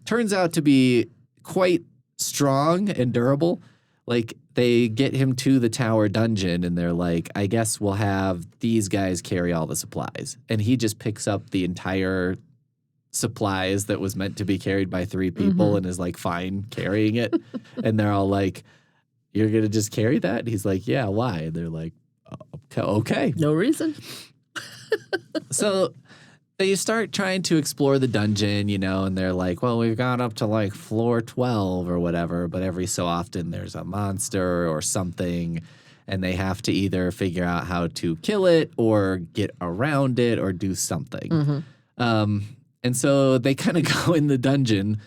turns out to be quite strong and durable. Like, they get him to the tower dungeon, and they're like, I guess we'll have these guys carry all the supplies. And he just picks up the entire supplies that was meant to be carried by 3 people and is like, fine carrying it. And they're all like, you're going to just carry that? And he's like, yeah, why? And they're like, okay. No reason. So they start trying to explore the dungeon, and they're like, well, we've gone up to like floor 12 or whatever, but every so often there's a monster or something, and they have to either figure out how to kill it or get around it or do something. And so they kind of go in the dungeon,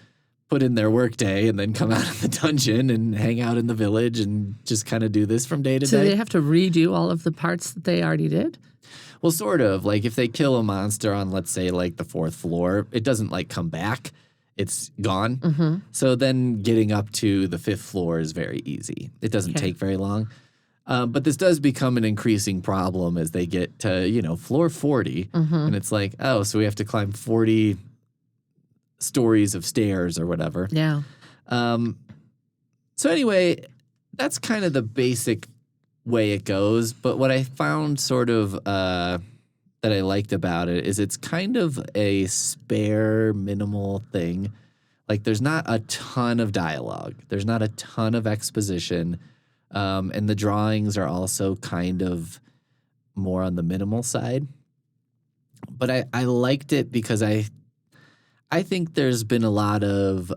put in their workday, and then come out of the dungeon and hang out in the village and just kind of do this from day to day. So they have to redo all of the parts that they already did? Well, sort of. Like, if they kill a monster on, let's say, like the 4th floor, it doesn't, like, come back. It's gone. So then getting up to the 5th floor is very easy. It doesn't take very long. But this does become an increasing problem as they get to, floor 40. And it's like, oh, so we have to climb 40 stories of stairs or whatever. Yeah. So anyway, that's kind of the basic way it goes. But what I found sort of that I liked about it is it's kind of a spare, minimal thing. Like, there's not a ton of dialogue. There's not a ton of exposition. And the drawings are also kind of more on the minimal side. But I liked it because I think there's been a lot of,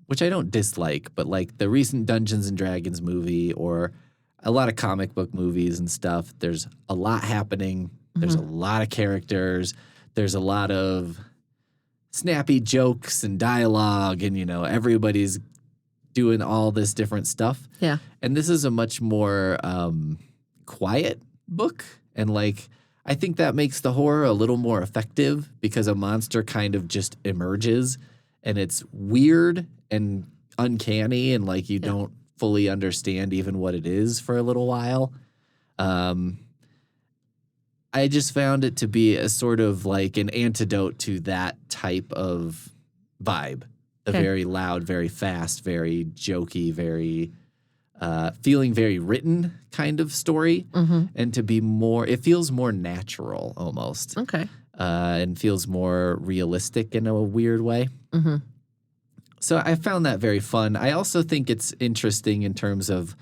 which I don't dislike, but like the recent Dungeons and Dragons movie or a lot of comic book movies and stuff, there's a lot happening. There's a lot of characters. There's a lot of snappy jokes and dialogue, and, everybody's doing all this different stuff. Yeah. And this is a much more quiet book. And like, I think that makes the horror a little more effective because a monster kind of just emerges and it's weird and uncanny and like you don't fully understand even what it is for a little while. I just found it to be a sort of like an antidote to that type of vibe. The very loud, very fast, very jokey, very feeling very written kind of story. And to be more, it feels more natural almost. Okay. And feels more realistic in a weird way. So I found that very fun. I also think it's interesting in terms of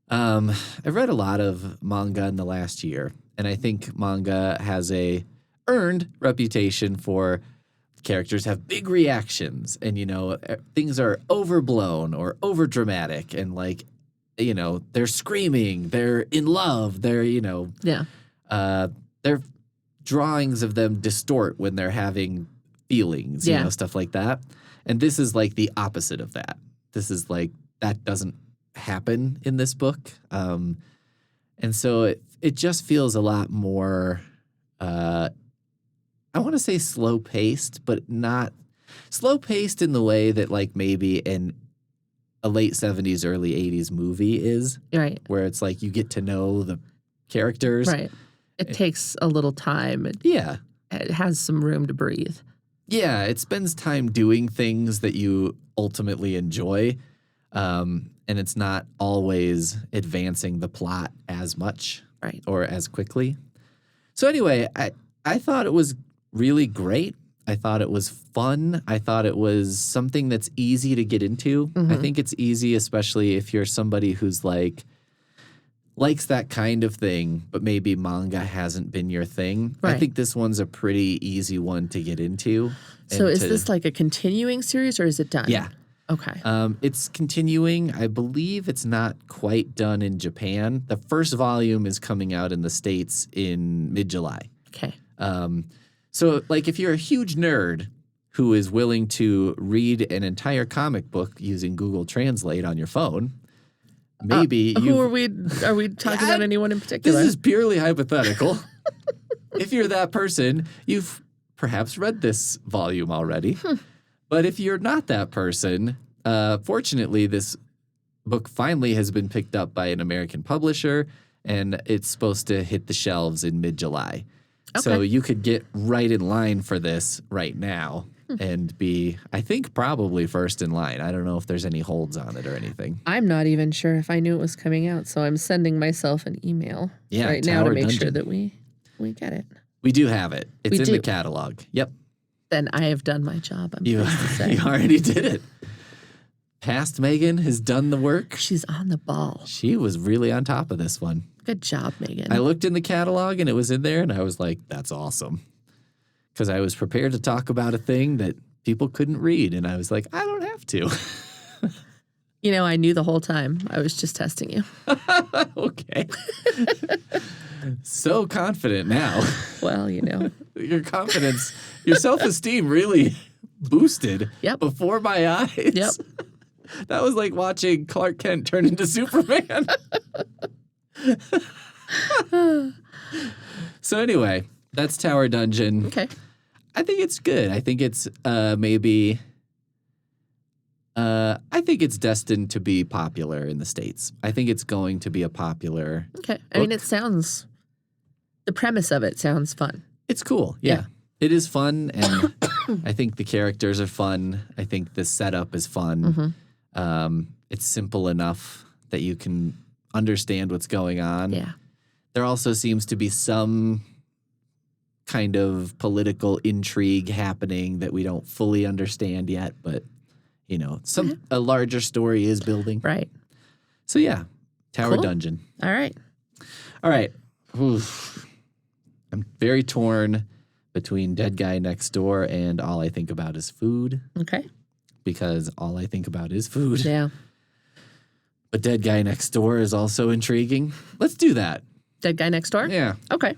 I've read a lot of manga in the last year, and I think manga has a earned reputation for characters have big reactions and, things are overblown or overdramatic and they're screaming, they're in love, they're, Yeah. their drawings of them distort when they're having feelings, stuff like that. And this is like the opposite of that. This is like, that doesn't happen in this book. And so it just feels a lot more, I want to say slow paced, but not slow paced in the way that like maybe a late 70s, early 80s movie is. Right. Where it's like you get to know the characters. Right. It takes a little time. It has some room to breathe. Yeah, it spends time doing things that you ultimately enjoy. And it's not always advancing the plot as much or as quickly. So anyway, I thought it was really great. I thought it was fun. I thought it was something that's easy to get into. Mm-hmm. I think it's easy, especially if you're somebody who's likes that kind of thing, but maybe manga hasn't been your thing. Right. I think this one's a pretty easy one to get into. So is this like a continuing series or is it done? Yeah. Okay. It's continuing. I believe it's not quite done in Japan. The first volume is coming out in the States in mid-July. Okay. So, like, if you're a huge nerd who is willing to read an entire comic book using Google Translate on your phone, maybe who are we talking about anyone in particular? This is purely hypothetical. If you're that person, you've perhaps read this volume already. But if you're not that person, fortunately, this book finally has been picked up by an American publisher, and it's supposed to hit the shelves in mid-July. Okay. So you could get right in line for this right now and be, I think, probably first in line. I don't know if there's any holds on it or anything. I'm not even sure if I knew it was coming out, so I'm sending myself an email right now to make sure that we get it. We do have it. It's in the catalog. Yep. Then I have done my job, I'm pleased to say. You already did it. Past Meagan has done the work. She's on the ball. She was really on top of this one. Good job, Meagan. I looked in the catalog and it was in there and I was like, that's awesome. Because I was prepared to talk about a thing that people couldn't read. And I was like, I don't have to. I knew the whole time. I was just testing you. Okay. So confident now. Well, Your confidence, your self-esteem really boosted before my eyes. Yep. That was like watching Clark Kent turn into Superman. So anyway, that's Tower Dungeon. Okay. I think it's good. I think it's I think it's destined to be popular in the States. I think it's going to be a popular Okay. I mean, the premise of it sounds fun. It's cool. Yeah. It is fun, and I think the characters are fun. I think the setup is fun. Mm-hmm. It's simple enough that you can understand what's going on. Yeah. There also seems to be some kind of political intrigue happening that we don't fully understand yet, but a larger story is building. Right. So yeah, Tower Dungeon. All right. Oof. I'm very torn between Dead Guy Next Door and All I Think About Is Food. Okay. Because all I think about is food. Yeah. But Dead Guy Next Door is also intriguing. Let's do that. Dead Guy Next Door? Yeah. Okay.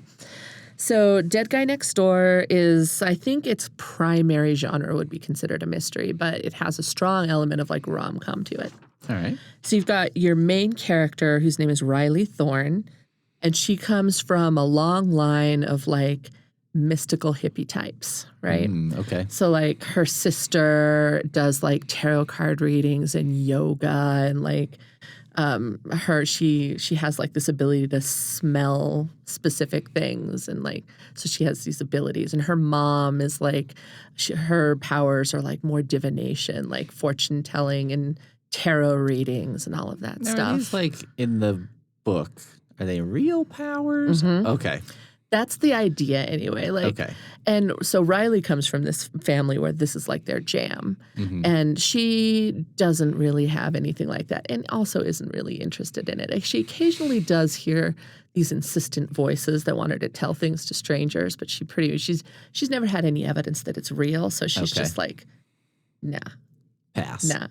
So Dead Guy Next Door is, I think its primary genre would be considered a mystery, but it has a strong element of like rom-com to it. All right. So you've got your main character whose name is Riley Thorne, and she comes from a long line of like mystical hippie types, right? Okay. So like her sister does like tarot card readings and yoga, and like she has like this ability to smell specific things, and like so she has these abilities. And her mom is like her powers are like more divination, like fortune telling and tarot readings and all of that now, stuff. are these like in the book? Are they real powers? Mm-hmm. Okay. That's the idea anyway. Like, Okay. and so Riley comes from this family where this is like their jam. Mm-hmm. And she doesn't really have anything like that and also isn't really interested in it. She occasionally does hear these insistent voices that want her to tell things to strangers, but she's never had any evidence that it's real. So she's Okay. just like, nah, Pass. nah.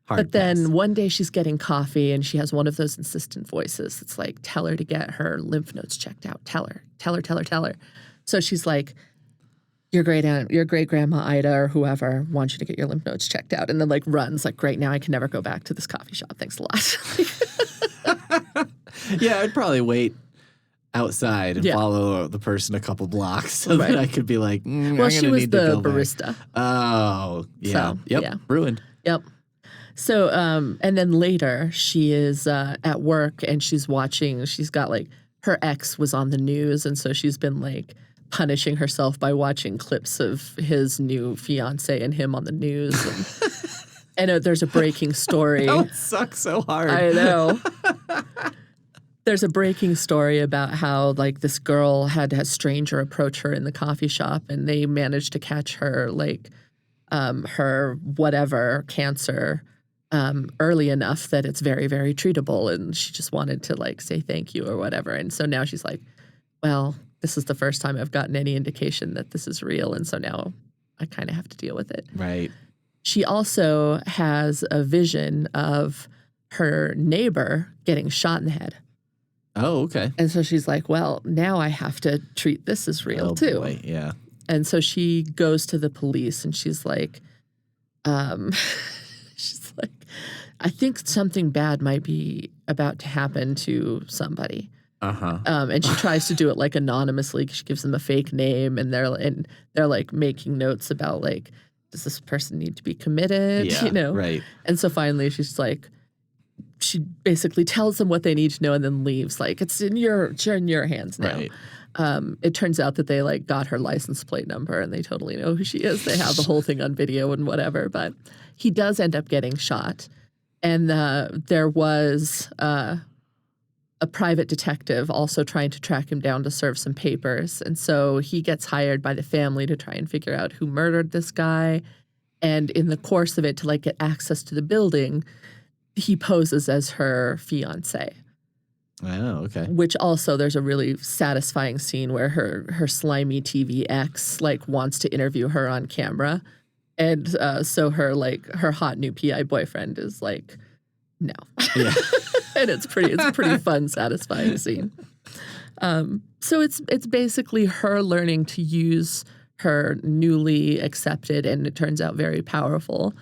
Hard But then pass. one day she's getting coffee and she has one of those insistent voices. It's like, tell her to get her lymph nodes checked out. Tell her. So she's like, your great grandma Ida or whoever wants you to get your lymph nodes checked out. And then like runs like, great, now I can never go back to this coffee shop. Thanks a lot. Yeah, I'd probably wait outside and Yeah. follow the person a couple blocks so that I could be like, Well, she was the barista. Oh, yeah. So, Yep. yeah. Ruined. Yep. So, and then later she is at work and she's got like, her ex was on the news. And so she's been like punishing herself by watching clips of his new fiance and him on the news. And there's a breaking story. That would suck so hard. I know. There's a breaking story about how like this girl had a stranger approach her in the coffee shop and they managed to catch her like her whatever cancer early enough that it's very, very treatable. And she just wanted to like say thank you or whatever. And so now she's like, well, this is the first time I've gotten any indication that this is real. And so now I kind of have to deal with it. Right. She also has a vision of her neighbor getting shot in the head. Oh, okay. And so she's like, well, now I have to treat this as real too. Boy. Yeah. And so she goes to the police and she's like, she's like, I think something bad might be about to happen to somebody. Uh-huh. And she tries to do it like anonymously. She gives them a fake name and they're like making notes about like, does this person need to be committed? Yeah, You know? right. And so finally she's like, she basically tells them what they need to know and then leaves. Like, it's in your hands now. Right. It turns out that they like got her license plate number and they totally know who she is. They have the whole thing on video and whatever. But he does end up getting shot. And there was a private detective also trying to track him down to serve some papers. And so he gets hired by the family to try and figure out who murdered this guy. And in the course of it, to like get access to the building, he poses as her fiance. Oh, okay. Which also there's a really satisfying scene where her slimy TV ex like wants to interview her on camera. And so her hot new PI boyfriend is like, no. Yeah. And it's a pretty fun, satisfying scene. So it's basically her learning to use her newly accepted and it turns out very powerful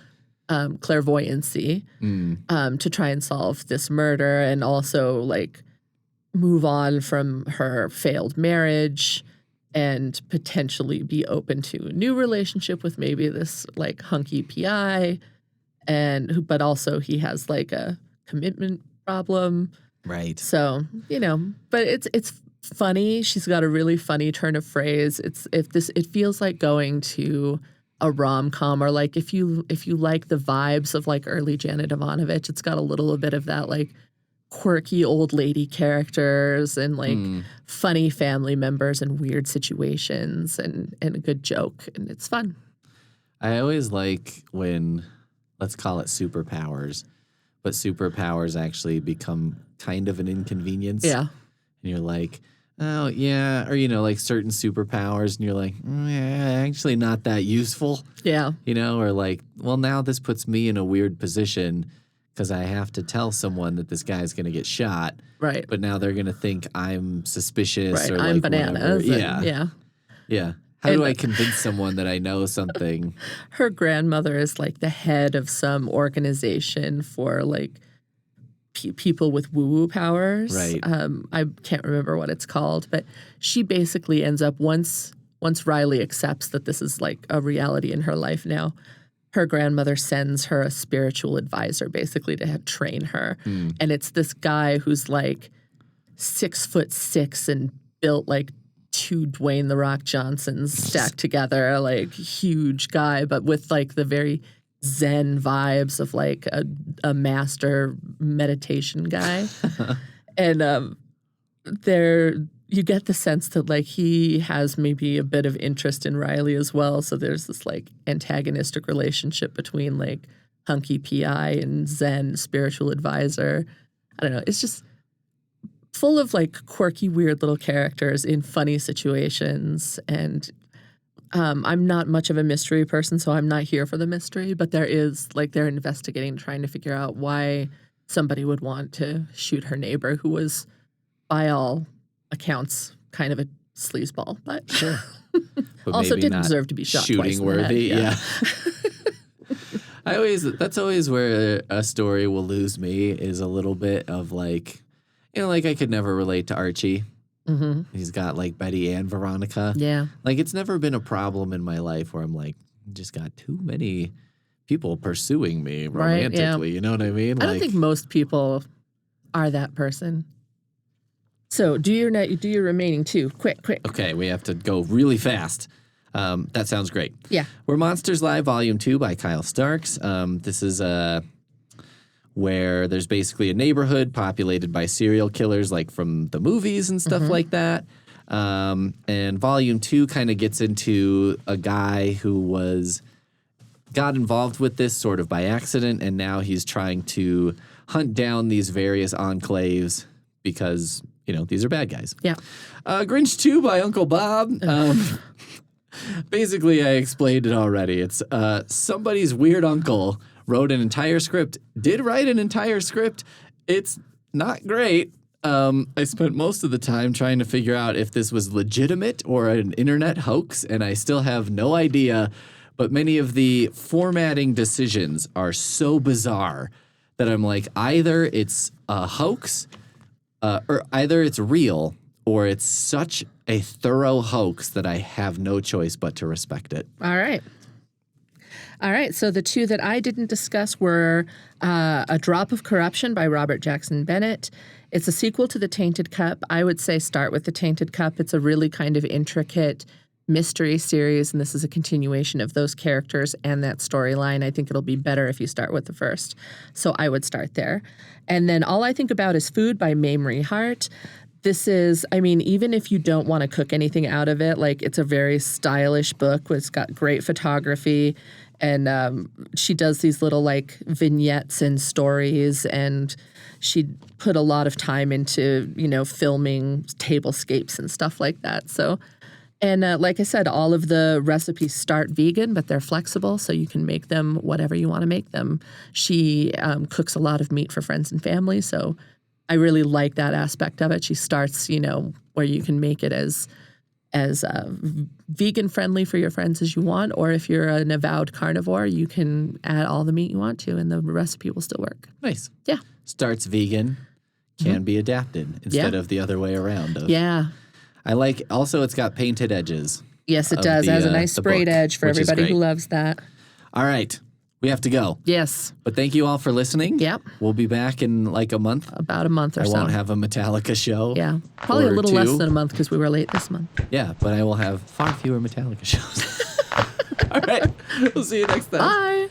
clairvoyancy to try and solve this murder and also like move on from her failed marriage and potentially be open to a new relationship with maybe this like hunky PI but also he has like a commitment problem. Right. So, but it's funny. She's got a really funny turn of phrase. It feels like going to a rom-com or like if you like the vibes of like early Janet Ivanovich, it's got a little bit of that like quirky old lady characters and like funny family members and weird situations and a good joke and it's fun. I always like when, let's call it superpowers, but superpowers actually become kind of an inconvenience. Yeah. And you're like, oh, yeah. Or, like certain superpowers, and you're like, yeah, actually not that useful. Yeah. Or like, well, now this puts me in a weird position because I have to tell someone that this guy's going to get shot. Right. But now they're going to think I'm suspicious Right. or I'm like bananas. whatever. Yeah. Yeah. How do I convince someone that I know something? Her grandmother is like the head of some organization for like people with woo-woo powers. Right. I can't remember what it's called, but she basically ends up once Riley accepts that this is like a reality in her life now, her grandmother sends her a spiritual advisor basically to train her. And it's this guy who's like 6'6" and built like two Dwayne "The Rock" Johnsons stacked together, like huge guy, but with like the very Zen vibes of like a master meditation guy. And they're you get the sense that like he has maybe a bit of interest in Riley as well. So there's this like antagonistic relationship between like hunky PI and Zen spiritual advisor. I don't know. It's just full of like quirky, weird little characters in funny situations. And I'm not much of a mystery person, so I'm not here for the mystery. But there is like they're investigating, trying to figure out why somebody would want to shoot her neighbor, who was, by all accounts, kind of a sleazeball, but Sure. But also maybe didn't not deserve to be shot twice shooting in the head. worthy. Yeah. That's always where a story will lose me, is a little bit of like, like I could never relate to Archie. Mm-hmm. He's got like Betty and Veronica. Yeah. Like it's never been a problem in my life where I'm like, just got too many people pursuing me romantically. Yeah. You know what I mean? I don't think most people are that person. So do your remaining two. Quick. Okay, we have to go really fast. That sounds great. Yeah. We're Monsters Live Volume 2 by Kyle Starks. This is where there's basically a neighborhood populated by serial killers like from the movies and stuff like that. And Volume 2 kind of gets into a guy who got involved with this sort of by accident, and now he's trying to hunt down these various enclaves because, these are bad guys. Yeah. Grinch 2 by Uncle Bob. Basically, I explained it already. It's somebody's weird uncle wrote an entire script, did write an entire script. It's not great. I spent most of the time trying to figure out if this was legitimate or an internet hoax, and I still have no idea. But many of the formatting decisions are so bizarre that I'm like, either it's a hoax, or either it's real, or it's such a thorough hoax that I have no choice but to respect it. All right. So the two that I didn't discuss were A Drop of Corruption by Robert Jackson Bennett. It's a sequel to The Tainted Cup. I would say start with The Tainted Cup. It's a really kind of intricate mystery series, and this is a continuation of those characters and that storyline. I think it'll be better if you start with the first. So I would start there. And then All I Think About Is Food by Mamrie Hart. This is, even if you don't want to cook anything out of it, like it's a very stylish book. It's got great photography. And she does these little like vignettes and stories, and she put a lot of time into, filming tablescapes and stuff like that. So, and like I said, all of the recipes start vegan, but they're flexible, so you can make them whatever you want to make them. She cooks a lot of meat for friends and family, so I really like that aspect of it. She starts, where you can make it as vegan friendly for your friends as you want, or if you're an avowed carnivore, you can add all the meat you want to, and the recipe will still work. Nice. Yeah. Starts vegan, can be adapted instead of the other way around. Yeah. I like, also it's got painted edges. Yes, it does. It has a nice sprayed edge for everybody who loves that. All right. We have to go. Yes. But thank you all for listening. Yep. We'll be back in like a month. About a month or so. I won't have a Metallica show. Yeah. Probably a little two. less than a month because we were late this month. Yeah, but I will have far fewer Metallica shows. All right. We'll see you next time. Bye.